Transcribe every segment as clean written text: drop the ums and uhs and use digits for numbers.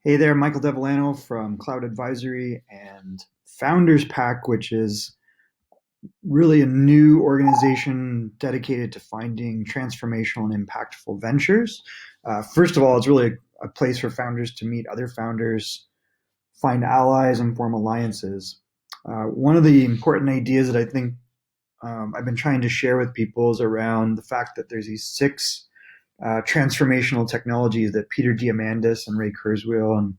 Hey there, Michael Devillano from Cloud Advisory and Founders Pack, which is really a new organization dedicated to finding transformational and impactful ventures. First of all, it's really a place for founders to meet other founders, find allies, and form alliances. One of the important ideas that I think I've been trying to share with people is around the fact that there's these six transformational technologies that Peter Diamandis and Ray Kurzweil and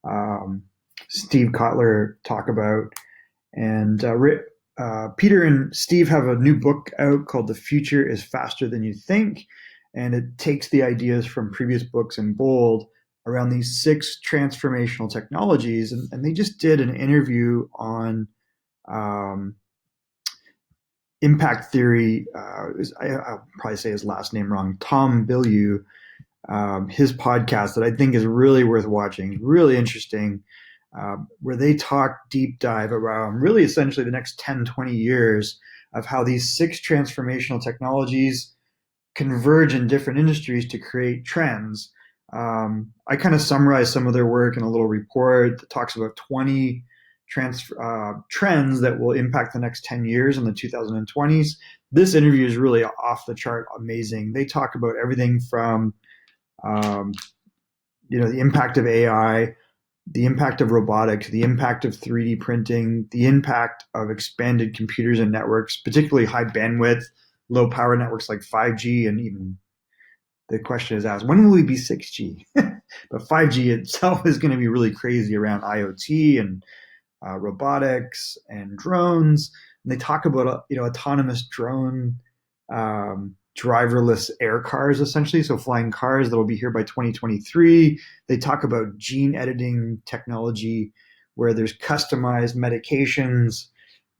um, Steve Kotler talk about. And Peter and Steve have a new book out called The Future is Faster Than You Think. And it takes the ideas from previous books in bold around these six transformational technologies. And they just did an interview on um, impact theory. I'll probably say his last name wrong. Tom Bilyeu, his podcast that I think is really worth watching, really interesting, where they talk deep dive around really essentially the next 10, 20 years of how these six transformational technologies converge in different industries to create trends. I kind of summarize some of their work in a little report that talks about 20 trends that will impact the next 10 years in the 2020s. This interview is really off the chart amazing. They talk about everything from um, the impact of AI, the impact of robotics, the impact of 3D printing, the impact of expanded computers and networks, particularly high bandwidth, low power networks like 5G, and even the question is asked, when will we be 6G? But 5G itself is going to be really crazy around IoT and robotics and drones. And they talk about autonomous drone driverless air cars, essentially, so flying cars that will be here by 2023. They talk about gene editing technology, where there's customized medications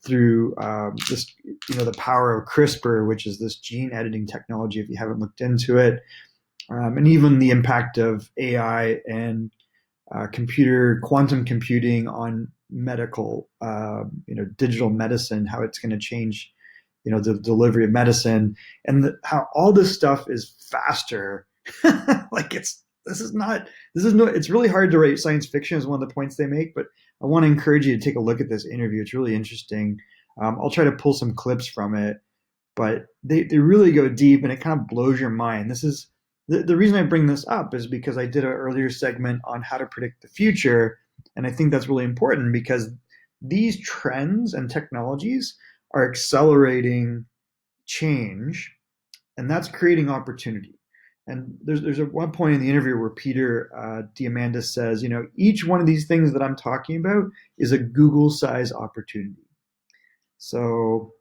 through the power of CRISPR, which is this gene editing technology. If you haven't looked into it, and even the impact of AI and quantum computing on medical, digital medicine, how it's going to change the delivery of medicine, and how all this stuff is faster. Like it's really hard to write science fiction is one of the points they make, but I want to encourage you to take a look at this interview. It's really interesting. I'll try to pull some clips from it, but they really go deep, and it kind of blows your mind. This is the reason I bring this up is because I did an earlier segment on how to predict the future, and I think that's really important because these trends and technologies are accelerating change, and that's creating opportunity. And there's a one point in the interview where Peter Diamandis says, each one of these things that I'm talking about is a Google size opportunity. So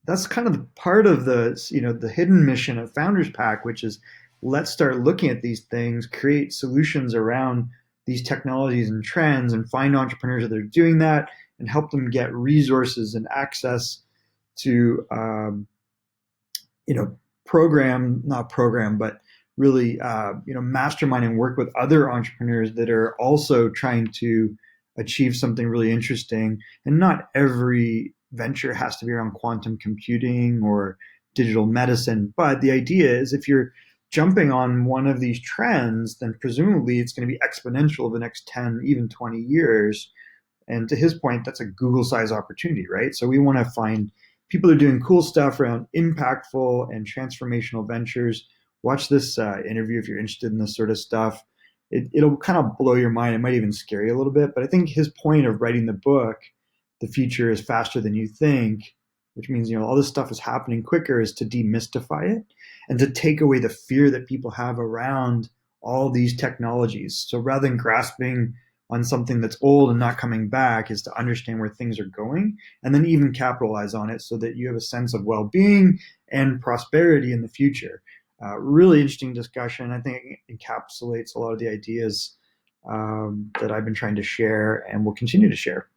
that's kind of part of the hidden mission of Founders Pack, which is let's start looking at these things, create solutions around these technologies and trends, and find entrepreneurs that are doing that and help them get resources and access to not program, but really mastermind and work with other entrepreneurs that are also trying to achieve something really interesting. And not every venture has to be around quantum computing or digital medicine, but the idea is if you're jumping on one of these trends, then presumably it's going to be exponential over the next 10, even 20 years. And to his point, that's a Google size opportunity, right? So we want to find people who are doing cool stuff around impactful and transformational ventures. Watch this interview if you're interested in this sort of stuff. It'll kind of blow your mind. It might even scare you a little bit. But I think his point of writing the book, The Future is Faster Than You Think, which means all this stuff is happening quicker, is to demystify it and to take away the fear that people have around all these technologies. So rather than grasping on something that's old and not coming back, is to understand where things are going and then even capitalize on it so that you have a sense of well-being and prosperity in the future. Really interesting discussion. I think it encapsulates a lot of the ideas that I've been trying to share and will continue to share.